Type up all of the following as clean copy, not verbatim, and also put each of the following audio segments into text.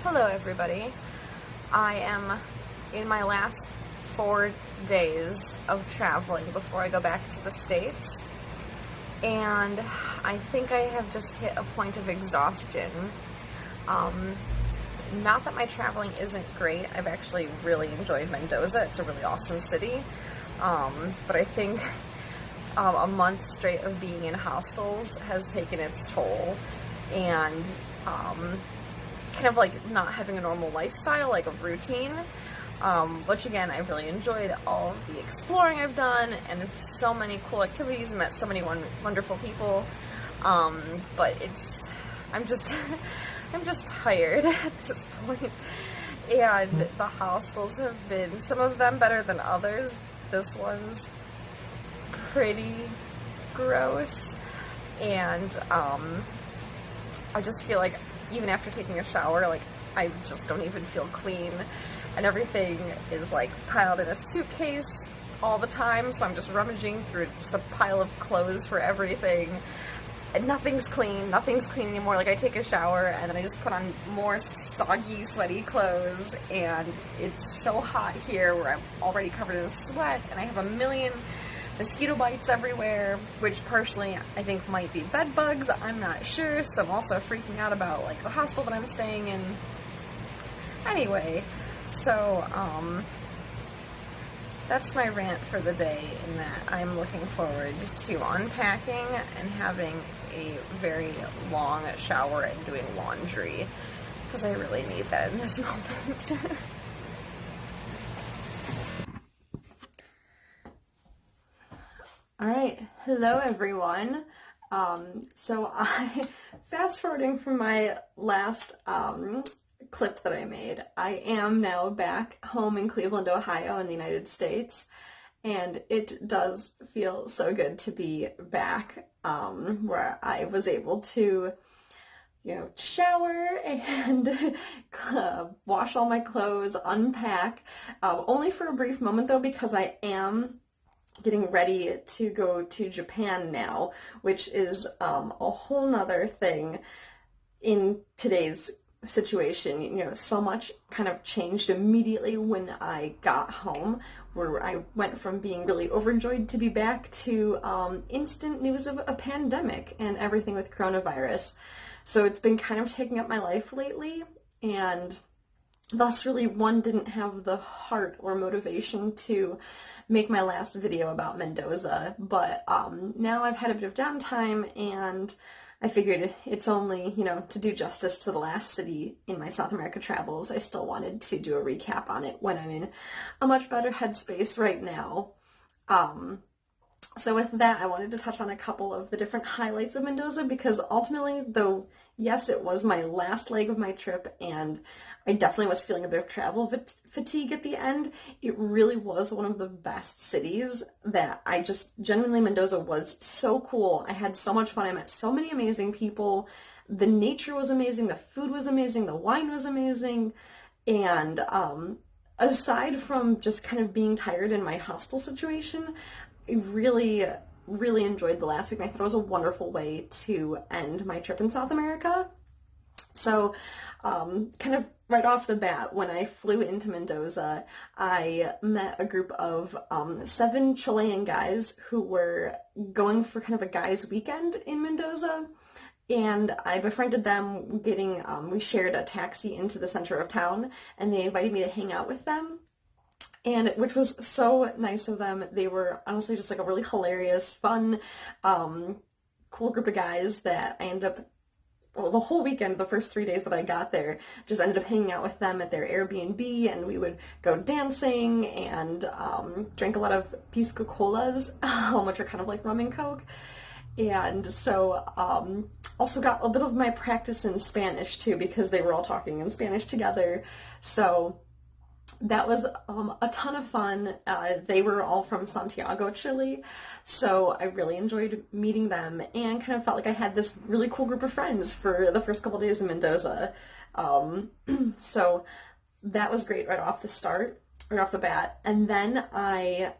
Hello everybody. I am in my last 4 days of traveling before I go back to the States, and I think I have just hit a point of exhaustion. Not that my traveling isn't great. I've actually really enjoyed Mendoza. It's a really awesome city, but I think a month straight of being in hostels has taken its toll, and kind of like not having a normal lifestyle, like a routine, which again, I really enjoyed all of the exploring I've done and so many cool activities, met so many wonderful people, but I'm just tired at this point, and the hostels have been, some of them better than others. This one's pretty gross, and I just feel like even after taking a shower, like, I just don't even feel clean, and everything is like piled in a suitcase all the time, so I'm just rummaging through just a pile of clothes for everything, and nothing's clean anymore. Like, I take a shower and then I just put on more soggy, sweaty clothes, and it's so hot here where I'm already covered in sweat, and I have a million mosquito bites everywhere, which partially I think might be bed bugs, I'm not sure, so I'm also freaking out about like the hostel that I'm staying in. Anyway, so that's my rant for the day, in that I'm looking forward to unpacking and having a very long shower and doing laundry, because I really need that in this moment. Alright, hello everyone. So I, fast forwarding from my last clip that I made, I am now back home in Cleveland, Ohio in the United States, and it does feel so good to be back, where I was able to, shower and wash all my clothes, unpack, only for a brief moment though, because I am getting ready to go to Japan now, which is a whole nother thing in today's situation. So much kind of changed immediately when I got home, where I went from being really overjoyed to be back to instant news of a pandemic and everything with coronavirus. So it's been kind of taking up my life lately, and thus really didn't have the heart or motivation to make my last video about Mendoza, but now I've had a bit of downtime, and I figured it's only, to do justice to the last city in my South America travels, I still wanted to do a recap on it when I'm in a much better headspace right now. So with that, I wanted to touch on a couple of the different highlights of Mendoza, because ultimately, though, yes, it was my last leg of my trip, and I definitely was feeling a bit of travel fatigue at the end, it really was one of the best cities that genuinely, Mendoza was so cool. I had so much fun. I met so many amazing people. The nature was amazing. The food was amazing. The wine was amazing. And aside from just kind of being tired in my hostel situation, I really enjoyed the last week, and I thought it was a wonderful way to end my trip in South America. So, kind of right off the bat, when I flew into Mendoza, I met a group of 7 Chilean guys who were going for kind of a guys' weekend in Mendoza, and I befriended them, we shared a taxi into the center of town, and they invited me to hang out with them, and which was so nice of them. They were honestly just like a really hilarious, fun, cool group of guys that I ended up, the whole weekend, the first 3 days that I got there, just ended up hanging out with them at their Airbnb, and we would go dancing and drank a lot of pisco colas, which are kind of like rum and coke. And so also got a bit of my practice in Spanish too, because they were all talking in Spanish together. So that was a ton of fun. They were all from Santiago, Chile, so I really enjoyed meeting them, and kind of felt like I had this really cool group of friends for the first couple days in Mendoza. So that was great right off the start. right off the bat. And then I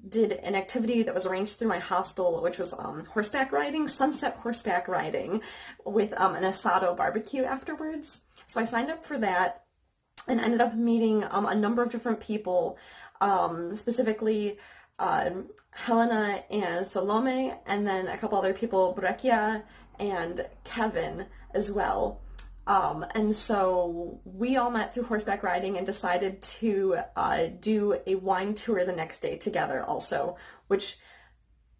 did an activity that was arranged through my hostel, which was horseback riding, sunset horseback riding, with an asado barbecue afterwards. So I signed up for that and ended up meeting a number of different people, specifically Helena and Salome, and then a couple other people, Brekia and Kevin as well. And so we all met through horseback riding and decided to do a wine tour the next day together also, which,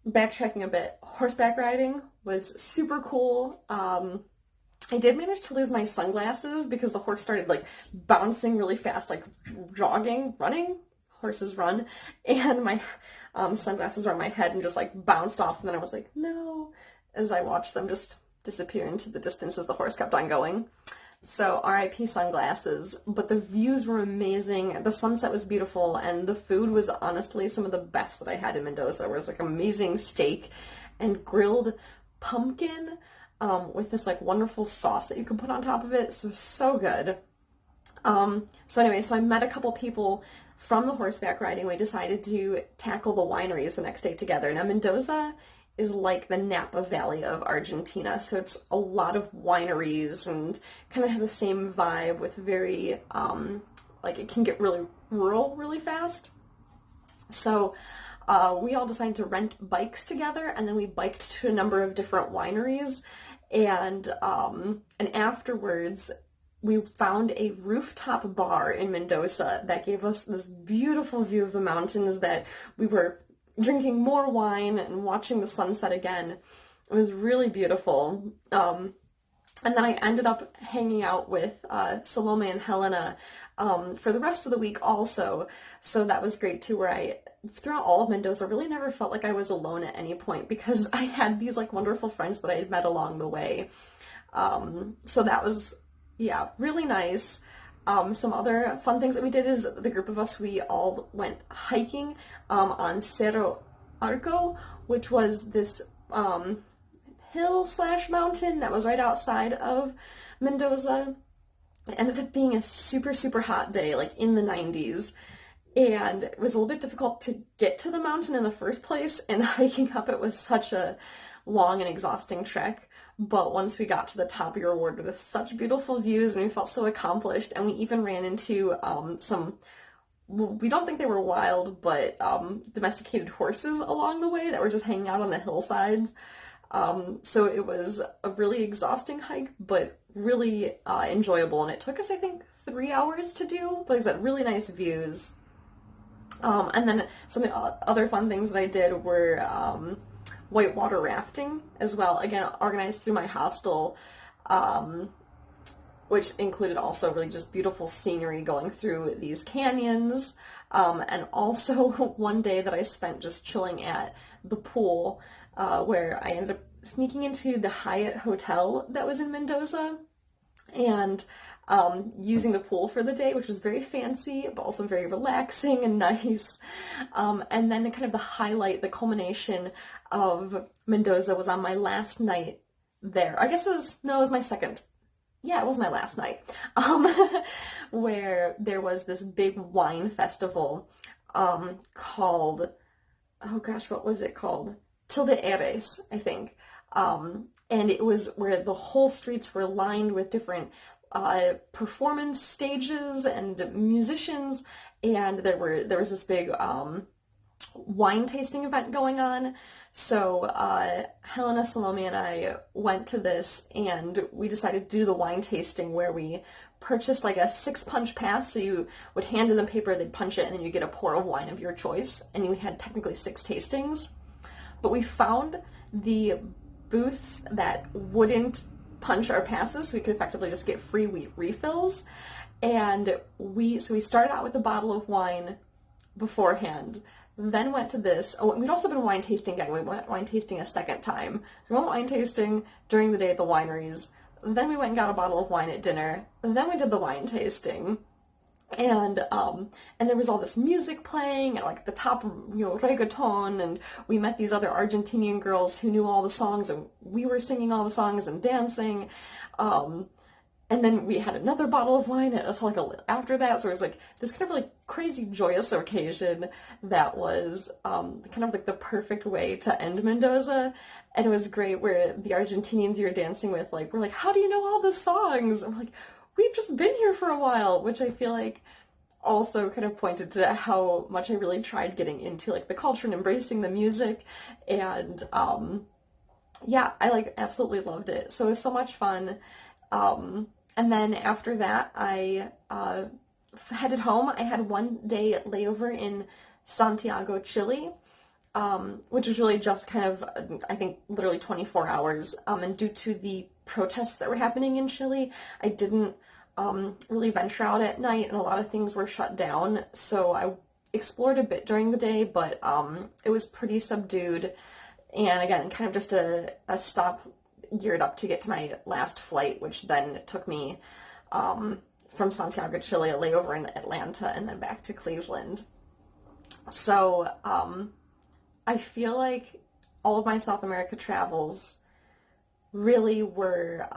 backtracking a bit, horseback riding was super cool. I did manage to lose my sunglasses because the horse started like bouncing really fast, like jogging, running, horses run, and my sunglasses were on my head and just like bounced off, and then I was like, no, as I watched them just disappear into the distance as the horse kept on going. So RIP sunglasses, but the views were amazing, the sunset was beautiful, and the food was honestly some of the best that I had in Mendoza. It was like amazing steak and grilled pumpkin with this like wonderful sauce that you can put on top of it. So good. So anyway, so I met a couple people from the horseback riding. We decided to tackle the wineries the next day together. Now Mendoza is like the Napa Valley of Argentina, so it's a lot of wineries and kind of have the same vibe with very, like it can get really rural really fast. So we all decided to rent bikes together, and then we biked to a number of different wineries, and afterwards we found a rooftop bar in Mendoza that gave us this beautiful view of the mountains that we were drinking more wine and watching the sunset again. It was really beautiful. And then I ended up hanging out with Salome and Helena for the rest of the week also. So that was great too, where I, throughout all of Mendoza, really never felt like I was alone at any point because I had these like wonderful friends that I had met along the way. So that was, yeah, really nice. Some other fun things that we did is the group of us, we all went hiking on Cerro Arco, which was this hill / mountain that was right outside of Mendoza. It ended up being a super, super hot day, like in the 90s. And it was a little bit difficult to get to the mountain in the first place, and hiking up it was such a long and exhausting trek. But once we got to the top, we were rewarded with such beautiful views, and we felt so accomplished. And we even ran into some, well, we don't think they were wild, but domesticated horses along the way that were just hanging out on the hillsides. So it was a really exhausting hike, but really enjoyable. And it took us, I think, 3 hours to do, but it's really nice views. And then some other fun things that I did were whitewater rafting as well, again organized through my hostel, which included also really just beautiful scenery going through these canyons, and also one day that I spent just chilling at the pool, where I ended up sneaking into the Hyatt hotel that was in Mendoza and using the pool for the day, which was very fancy, but also very relaxing and nice. And then kind of the highlight, the culmination of Mendoza was on my last night there. I guess it was my second. Yeah, it was my last night. Where there was this big wine festival called, oh gosh, what was it called? E08, I think. And it was where the whole streets were lined with different performance stages and musicians, and there was this big wine tasting event going on. So Helena, Salome, and I went to this, and we decided to do the wine tasting where we purchased like a 6-punch pass. So you would hand in the paper, they'd punch it, and then you get a pour of wine of your choice, and you had technically 6 tastings. But we found the booths that wouldn't punch our passes, so we could effectively just get free refills. And we started out with a bottle of wine beforehand, then went to this. Oh, we'd also been wine tasting again. We went wine tasting a second time. So we went wine tasting during the day at the wineries. Then we went and got a bottle of wine at dinner. Then we did the wine tasting. And there was all this music playing, and like the top, reggaeton, and we met these other Argentinian girls who knew all the songs, and we were singing all the songs and dancing. And then we had another bottle of wine and like after that. So it was like this kind of like crazy joyous occasion that was kind of like the perfect way to end Mendoza. And it was great where the Argentinians you were dancing with like were like, how do you know all the songs? And we're like, we've just been here for a while, which I feel like also kind of pointed to how much I really tried getting into like the culture and embracing the music. And yeah, I like absolutely loved it. So it was so much fun. And then after that, I headed home. I had 1 day layover in Santiago, Chile, which was really just kind of, I think, literally 24 hours. And due to the protests that were happening in Chile, I didn't really venture out at night, and a lot of things were shut down. So I explored a bit during the day, but it was pretty subdued. And again, kind of just a stop geared up to get to my last flight, which then took me from Santiago, Chile, a layover in Atlanta, and then back to Cleveland. So I feel like all of my South America travels really were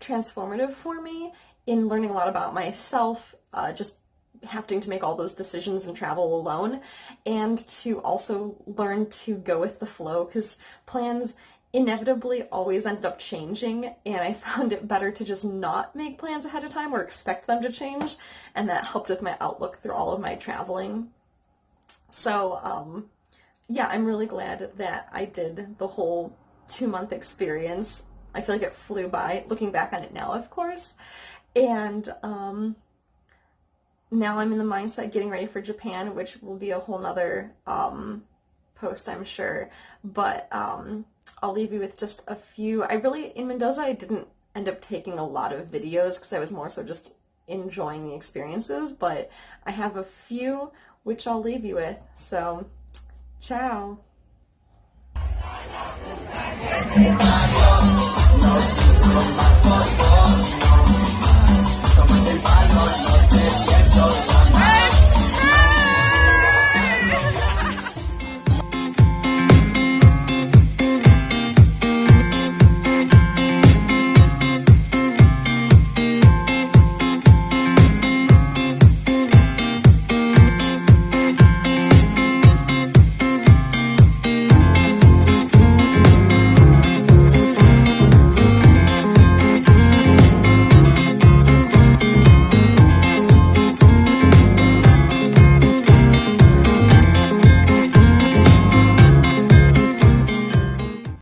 transformative for me in learning a lot about myself, just having to make all those decisions and travel alone, and to also learn to go with the flow, because plans inevitably always ended up changing, and I found it better to just not make plans ahead of time or expect them to change, and that helped with my outlook through all of my traveling. So yeah, I'm really glad that I did the whole 2-month experience. I feel like it flew by, looking back on it now, of course. And now I'm in the mindset getting ready for Japan, which will be a whole nother post, I'm sure. But I'll leave you with just a few. In Mendoza, I didn't end up taking a lot of videos because I was more so just enjoying the experiences, but I have a few which I'll leave you with. So, ciao. No,